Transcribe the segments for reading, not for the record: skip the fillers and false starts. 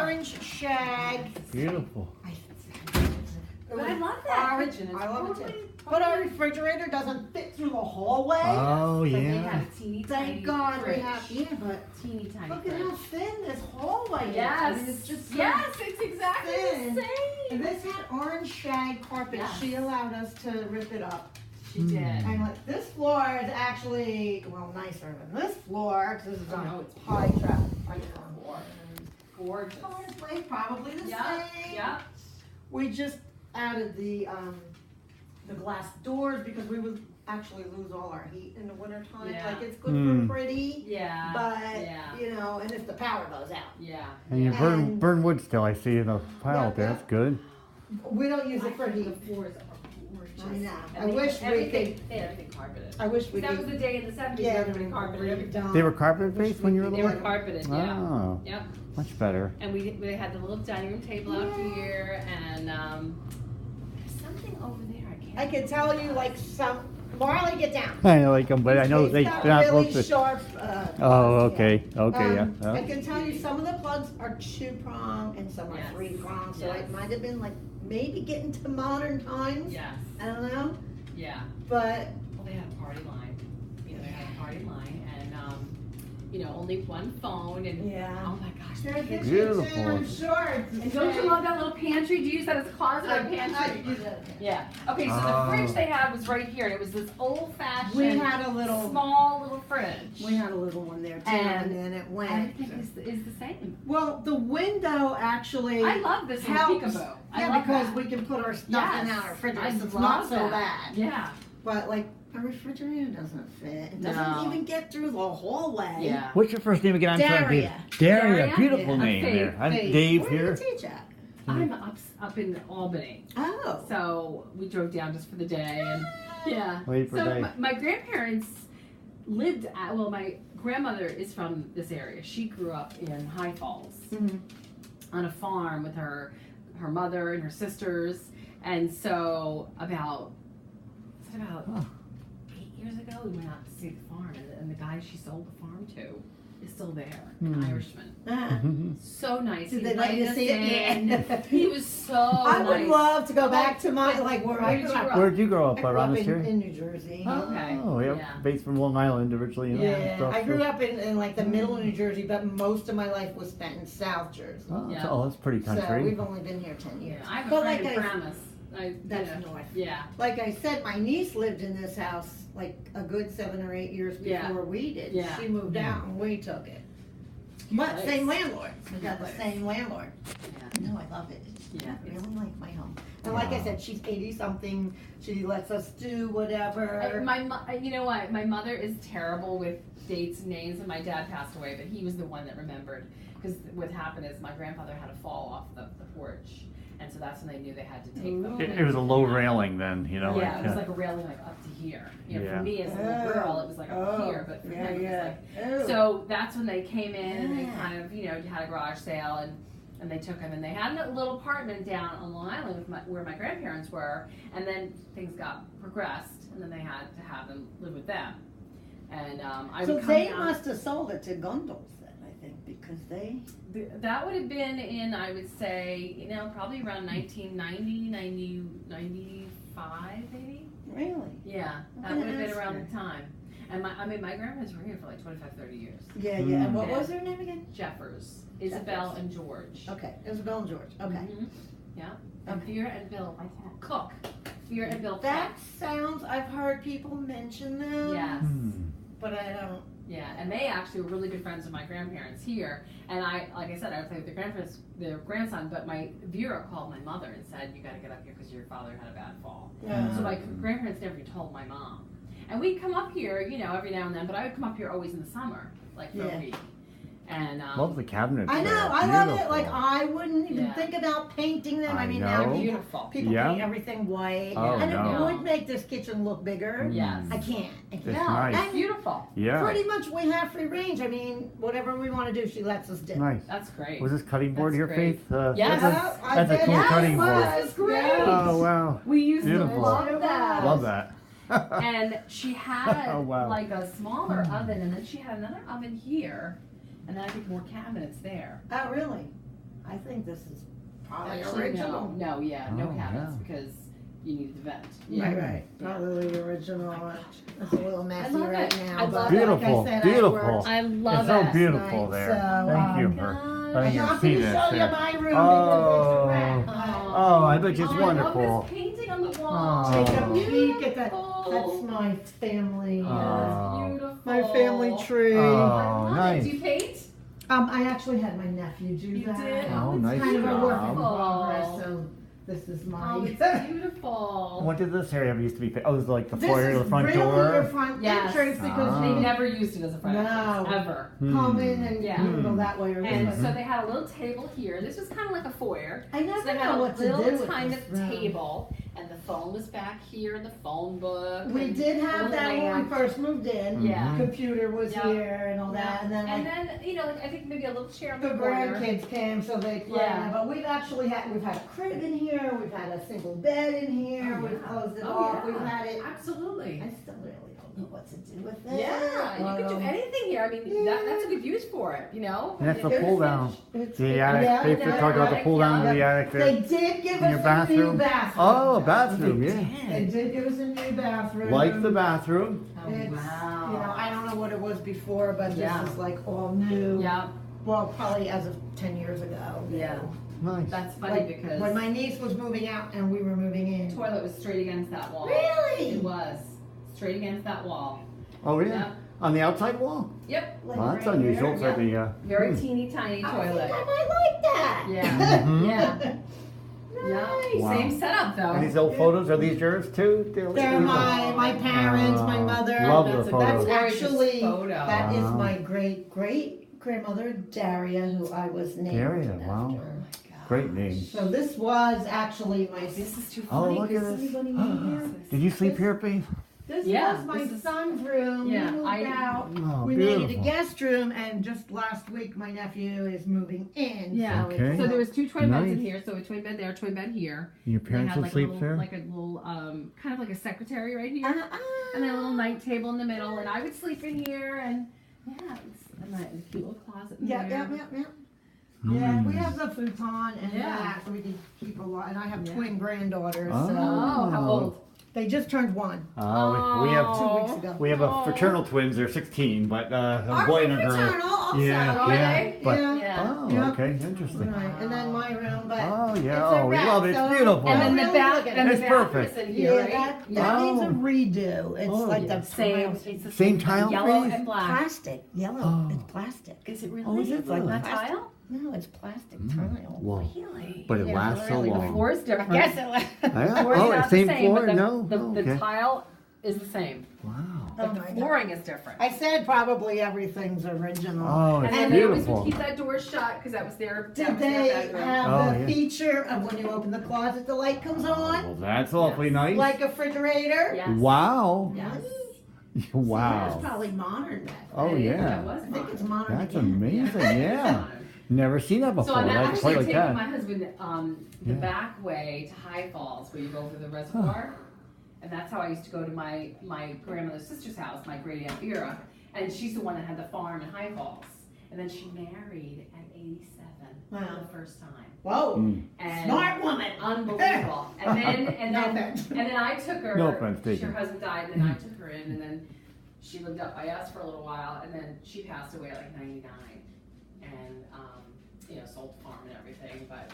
orange shag. Beautiful. But I love that Orange, kitchen. It's I love it totally- too. But our refrigerator doesn't fit through the hallway. Oh, But they yeah. have a teeny tiny Thank God fridge. we have, yeah, but Teeny tiny look at fridge. how thin this hallway is. Yes. I mean, it's just so Yes, it's exactly thin. the And same. this had orange shag carpet. Yes. She allowed us to rip it up. She did. And like this floor is actually, well, nicer than this floor, because this is Oh, on no, it's high traffic. Gorgeous. Fireplace, probably the Yeah, same. yeah. We just added the glass doors because we would actually lose all our heat in the winter time. Yeah. Like, it's good Hmm. for pretty, Yeah. but, yeah. you know, and if the power goes out. Yeah. And you And- burn wood still, I see in the pile Yeah, there. yeah. That's good. We don't use it for The heat. floors are gorgeous. I know. I And wish we everything- could- They had everything carpeted. I wish we That was could. the day in the 70s Yeah, everybody carpeted everything. They were carpet based when you were They were little? carpeted, yeah. Oh, Yep. much better. And we had the little dining room table out here, and there's something over there. I can tell you, like, Marley, get down. I like them, but I know It's they're got not really supposed to. sharp. Oh, plugs, okay, okay, yeah. I can tell you some of the plugs are 2-prong and some are Yes. 3-prong, so Yes. it might have been like maybe getting to modern times. Yes. I don't know, Yeah. but Well, they had a party line. You know, they had a party line, and you know, only one phone, and yeah. oh my gosh, the There's the kitchen. Beautiful. kitchen, I'm sure. it's the And don't you same. love that little pantry? Do you use that as a closet or I pantry? use it. Yeah. Okay, so Oh. the fridge they had was right here, and it was this old-fashioned, We had a little, small little fridge. we had a little one there too, And and then it went. Everything is the same. Well, the window actually. I love this in helps. Peekaboo. I Yeah, love because that. we can put our stuff in Yes. our refrigerator, I so it's love not so that. bad. Yeah. But like, a refrigerator doesn't fit. It No. doesn't even get through the hallway. Yeah. What's your first name again? I'm sorry. Daria. Daria, Daria? beautiful Yeah. name Faith. there. I'm Faith. Dave Where do here. you teach at? I'm up in Albany, Oh. so we drove down just for the day, and yeah. Wait for So Dave. my grandparents lived at, well, my grandmother is from this area. She grew up in High Falls Mhm. on a farm with her mother and her sisters, and so about Oh. 8 years ago we went out to see the farm, and the guy she sold the farm to is still there, Hmm. an Irishman. Ah. So nice. Did He they let you invited us see it? in. Yeah. He was so I would nice. love to go back to my, like, where I Where did grew you up. grow up? Where'd you grow I up? grew Around up this area? in New Jersey. Okay. Oh, yeah. Yeah. Based from Long Island originally. And Yeah, stuff, I grew so- up in like the middle of New Jersey, but most of my life was spent in South Jersey. Oh, Yeah. so- oh, that's pretty So country. we've only been here 10 years. Yeah, I have a But friend like in I- Paramus. That's you know, north. Yeah. Like I said, my niece lived in this house like a good 7 or 8 years Yeah. before we did. Yeah. She moved out and we took it. But Nice. same landlord. We got the Nice. same landlord. Yeah. No, I love it. Yeah. I really like my home. And like I said, she's 80 something. She lets us do whatever. You know what? My mother is terrible with dates and names, and my dad passed away, but he was the one that remembered. Because what happened is my grandfather had a fall off the porch, and so that's when they knew they had to take them. It was a low railing then, you know. Yeah, like, it was like a railing like up to here. You know, Yeah. for me as a little girl, it was like up here, but for yeah, him yeah. it was Oh. like. So that's when they came in and they Yeah. kind of, you know, had a garage sale and they took him, and they had a little apartment down on Long Island with where my grandparents were, and then things got progressed, and then they had to have them live with them. And I So would come they down. must have sold it to Gundels then, I think, because they. That would have been in, I would say, you know, probably around 1990, 95 maybe. Really? Yeah, I'm that gonna would have been ask around her. the time. And my grandparents were here for like 25, 30 years. Yeah, yeah. And what Mm. was their name again? Jeffers, Isabel and George. Okay, Isabel and George. Okay. Mhm. Yeah. And Okay. Vera and Bill Cook. Vera and Bill That Cook. sounds. I've heard people mention them. Yes. Hmm. But I don't. Yeah, and they actually were really good friends with my grandparents here. And like I said, I would play with their grandson, but my Vera called my mother and said, "You got to get up here because your father had a bad fall." Yeah. So my grandparents never told my mom. And we'd come up here, you know, every now and then, but I would come up here always in the summer, like for Yeah. a week. And Love the cabinets. I know. there. I love it. Beautiful. Like I wouldn't even Yeah. think about painting them. I I mean, know. now beautiful. people Yeah. paint everything white, Oh, and no. it would make this kitchen look bigger. Mm. Yes. I can't. I can't. It's No, nice. it's beautiful. Yeah. Pretty much we have free range. I mean, whatever we want to do, she lets us do. Nice. That's great. Was this cutting board That's here, great. Faith? Yes. That's a cool Yes, cutting board. This is great. Oh, wow. We used Beautiful. to love that. Love that. And she had Oh, wow. like a smaller oven, and then she had another oven here, and then I think more cabinets there. Oh, really? I think this is probably Actually, original. no, no Oh, cabinets yeah. because you need the vent. Right, probably the original. It's a little messy love right it. now, I but love like it. Beautiful, I said, beautiful. I worked I love It's so it. beautiful Night, there. so, Thank you um, for gosh. letting I'm us not see gonna this show you there. my room Oh. because it's a wreck. Oh, I bet you it's I wonderful. love this painting on the wall. Oh. Take a peek at that. Beautiful. That's my family. Oh. Beautiful. My family tree. Oh. I love nice. it. Do you paint? I actually had my nephew do You that. did? Oh, It's nice kind of a work in job. progress, so this is my. Oh, it's beautiful. What did this area used to be? Oh, it was like the This foyer, is the front really door. your front Yes. entrance because Ah. They they never used it as a front entrance, No. ever. come in and Yeah. you can go that way or And this so way. they had a little table here. This was kind of like a foyer. I So never they had know a what to do little with kind this of room. table, and the phone was back here in the phone book. We and did have little that when we lamp. first moved in. Yeah. Computer was Yeah. here and all that, and then And like then, you know, like, I think maybe a little chair in the the corner. grandkids came, so they played. Yeah. But we've actually we've had a crib in here, we've had a single bed in here, Oh, we've yeah. closed it Oh, off, yeah. we've had it. Absolutely. I still really don't know what to do with it. Yeah, you could do anything here. I mean, that's a good use for it, you know? And that's the It's- pull down. It's- The attic. yeah, They yeah. talked about the pull down to the attic there. They did give In us your a new bathroom? bathroom. Oh, a bathroom, yeah. They did give us a new bathroom. Like the bathroom. Oh, It's, wow. You know, I don't know what it was before, but this Yeah. is like all new. Yeah, Well, probably as of 10 years ago. yeah. Nice. That's funny Like, because when my niece was moving out and we were moving in. the toilet was straight against that wall. Really? It was. Straight against that wall. Oh, really? Yeah. On the outside wall? Yep. Like Well, that's right unusual here. for the. Very teeny tiny I think toilet. I might like that. Yeah. Mhm. Yeah. Yeah. Nice. Wow. Same setup though. And these old photos, are these yours too? They're my parents, my mother. Love the That's photos. Gorgeous actually photo. that is Wow. my great grandmother Daria, who I was named Daria, after. wow. Oh my God. Great name. So this was actually my. This is too Oh, funny. look at Does this. anybody know this? Did you sleep here, babe? This Yeah, was my this is- son's room. Yeah, He moved out. Oh, We made it a beautiful. guest room, and just last week my nephew is moving in. Yeah. So, Okay. it's So there was two twin beds in Nice. here. So a twin bed there, twin bed here. Your They parents had will like sleep a little, there? like a little, kind of like a secretary right here, Uh-uh. and then a little night table in the middle, and I would sleep in here, and yeah, and a cute little closet in Yeah, there. yeah. Yeah, we Mm. have the futon and Yeah. that, so we can keep a lot. And I have Yeah. twin granddaughters, Oh. so Oh, how old? they just turned 1 We have 2 weeks ago. we have a fraternal twins. They're 16, but a Are boy we and a girl. fraternal also? Yeah, Are yeah. they? But Yeah. Yeah. oh, Yeah. okay, interesting. Right, and then my room, but Oh it's yeah, a oh we wrap, love it. It's so- beautiful. And then the Really bath, looking- and the It's bathroom perfect. is in here, yeah, right? that needs a Oh. redo. It's Oh, like Yeah. the Same, tiles. it's the Same tile yellow please? and black. Plastic, yellow. Oh. It's plastic. Is it really? Oh, is it It's like really? that tile? No, it's plastic Mm. tile. Whoa. Really? But it Yeah, lasts so really. The long. floor is different. I guess it was. Yeah? Floor is Oh, not same the same, floor? but the, No? the, Oh, the okay. tile is the same, Wow. but Oh the my God. flooring is different. I said probably everything's original. Oh, And it's then they always would beautiful. keep that door shut because that was their, that Did was their they bedroom. have Oh, the yeah. feature of when you open the closet, the light comes on? Well, that's awfully nice. Like a refrigerator? Yes. Wow. Yes. That's wow. probably modern back Oh then. Yeah, yeah. it was I think it's fun. modern That's again. amazing. Yeah. Never seen that So before. I'm Like a actually plate like taking that. my husband the Yeah. back way to High Falls, where you go over the reservoir, and that's how I used to go to my grandmother's sister's house, my great aunt Vera, and she's the one that had the farm in High Falls, and then she married at 87 Wow. for the first time, Whoa, Mm. and smart woman. unbelievable. And No then offense. and then I took her. No offense taken. Her husband died, and then I took her in, and then she lived up by us for a little while, and then she passed away at like 99, and sold the farm and everything. But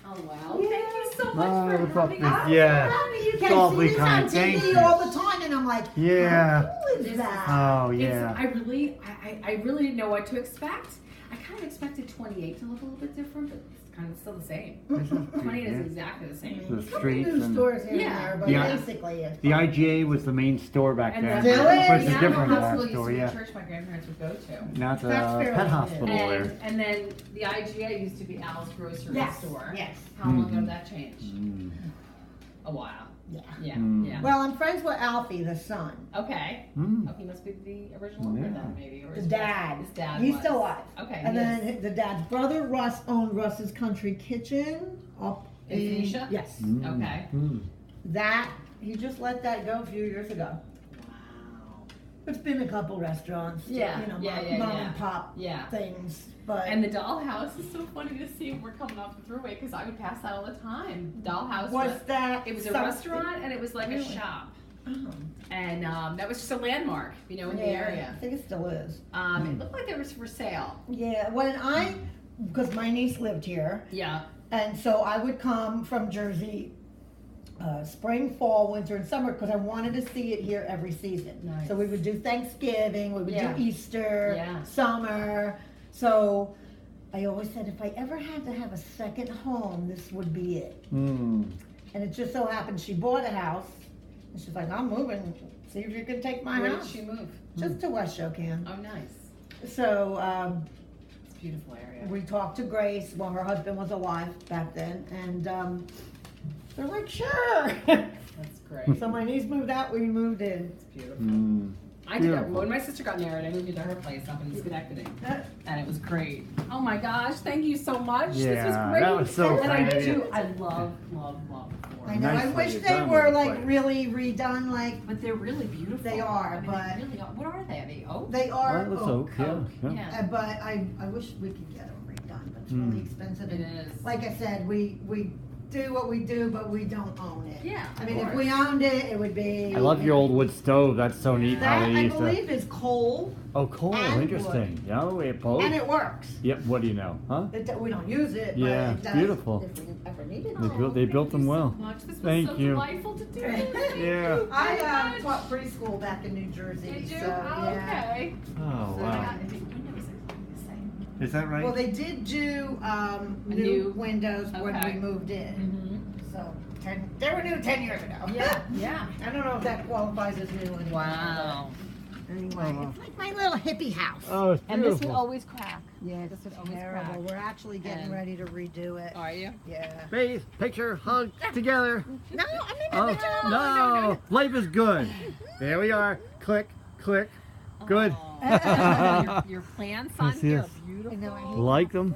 oh wow, Yeah. thank you so much Oh, for it's having up us. to- yeah. You It's can awfully see this on kind. Thank TV you. all the time, and I'm like, Yeah. how cool is This is- that? Oh It's, yeah. I really didn't know what to expect. I kind of expected 28 to look a little bit different, but it's kind of still the same. This is pretty 28 is good. exactly the same. The A couple streets new and stores here Yeah. and there, but Yeah. basically it's the IGA was the main store back And then. the Still is? Which is Animal different than Hospital that used store, to be a yeah. church my grandparents would go to. Now it's a That's fairly pet new. hospital there. And then the IGA used to be Al's grocery Yes, store. yes. How long ago Mhm. did that change? Mm. A while. Yeah. Yeah, Mm. yeah. Well, I'm friends with Alfie, the son, Okay. Mm. Oh, he must be the original owner Yeah. then, maybe. Or the his dad. His dad. He's was. still alive. Okay. And he then is. the dad's brother, Russ, owned Russ's Country Kitchen up In Phoenicia? Yes. Mm. Okay. Mm. That, he just let that go a few years ago. Wow. It's been a couple restaurants, Yeah, you know, yeah, mom yeah. and pop Yeah. things, but. And the dollhouse is so funny to see. We're coming off the thruway because I would pass that all the time. Dollhouse Was that? it was a something- restaurant and it was like a Really? shop. Oh. And that was just a landmark, you know, in the Yeah, area. I think it still is. It looked like it was for sale. Yeah, because my niece lived here, Yeah. and so I would come from Jersey, spring, fall, winter, and summer, because I wanted to see it here every season. Nice. So we would do Thanksgiving, we would Yeah. do Easter, Yeah. summer. So I always said, if I ever had to have a second home, this would be it. Hmm. And it just so happened she bought a house, and she's like, I'm moving, see if you can take my Where did house. she move? Just to West Shokan. Oh, nice. So, It's a beautiful area. we talked to Grace while her husband was alive back then, and they're like, sure. That's great. So my niece moved out, we moved in. It's beautiful. Hmm. I did that. Beautiful. When my sister got married, I moved into her place up in Schenectady. And it was great. Oh my gosh, thank you so much. This was Yeah, great. that was so And I kind. do, I love Ford. I know, I Nicely wish they done were with like it. really redone, like, But they're really beautiful. They are, I mean, but- they really are. What are they? Are they oak? they are Oh, it's oak. oak, yeah, yeah. Yeah. But I wish we could get them redone, but it's Mm. really expensive. It And is. like I said, we do what we do, but we don't own it. Yeah, I of mean, if course. we owned it, it would be. I love your old wood stove. That's so neat how That, they I used to. believe, is coal, Oh, cool. and Interesting. Oh, it both. and it works. Yep. What do you know? Huh? We don't use it, but Yeah, it does. beautiful. If we ever need it. They built- they built them well. So much. This was Thank so you. delightful to do. Thank Yeah. you I very much. taught preschool back in New Jersey, Did you? so, Oh, yeah. okay. Oh, So wow. I think windows are the same. Is that right? Well, they did do, new new- windows when okay. we moved in, Mm-hmm. so, they were new 10 years ago. Yeah, yeah. I don't know if that qualifies as new anymore. Wow. but Anyway, it's like my little hippie house. Oh, it's And this would beautiful. always crack. Yeah, this it's would always terrible. crack. We're actually getting And- ready to redo it. Are you? Yeah. Face, picture, hug, together. No, I mean, Oh, no. Life is good. There we are. Click, click. Good. Oh. your plants on Yes, here yes. are beautiful. I know, I hate Like them?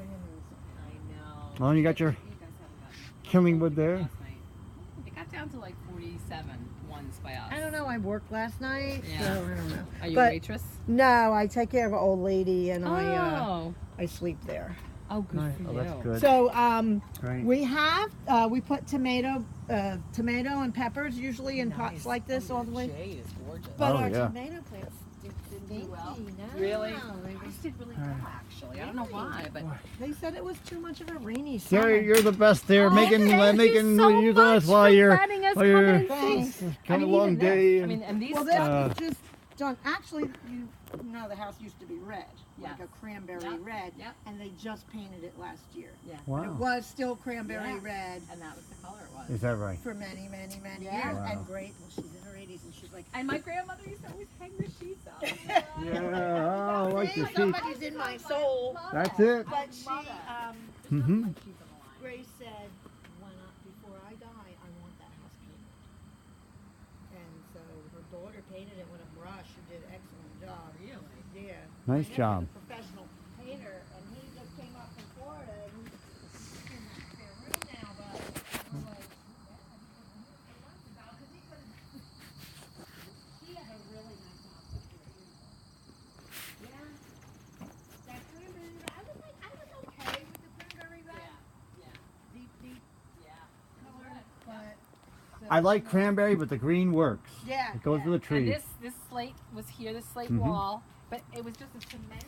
I know. Oh, you got your You guys haven't got killing wood there. last night. It got down to like 47 ones by us. I don't know. I worked last night, Yeah. so I don't know. Are you But- a waitress? No, I take care of an old lady, and Oh. I sleep there. Oh, good Nice. for Oh, you. that's good. So Great. we have we put tomato and peppers usually in pots Nice. like this all the way. Jay is gorgeous. But Oh, our yeah. tomato plants didn't do well. No, Really? they, Ours did really well, actually. I don't know why, but they said it was too much of a rainy Sarah, summer. you're the best there, Oh, making thank making you so use of us much while for you're letting us while come you're and see. see. kind of even long this- day. I mean, and these Well, this Uh, was just done. Actually, you know, the house used to be red, like Yes. a cranberry Yep. red, Yep. and they just painted it last year. Yeah. It wow, was still cranberry Yeah. red And that was the color it was. is that right? for many, many, many Yeah. years. Wow. And great. Well, she's in her 80s, and she's like, And my grandmother used to always hang the sheets up. Yeah, oh, I like "See, the sheep. somebody's in my soul." That's it. But she, Mm-hmm. Grace said, before I die, I want that house painted. And so her daughter painted it with a brush, who did an excellent job. Really? Yeah. Nice My husband's job. a professional painter, and he just came up from Florida, and he's in that spare room now, but I'm like, she had a really nice house up there. Yeah. That cranberry red, I was okay with the cranberry red. Deep color, but. I like cranberry, but the green works. Yeah. It goes with the And tree. this slate was here, this slate Mhm. wall, but it was just a cement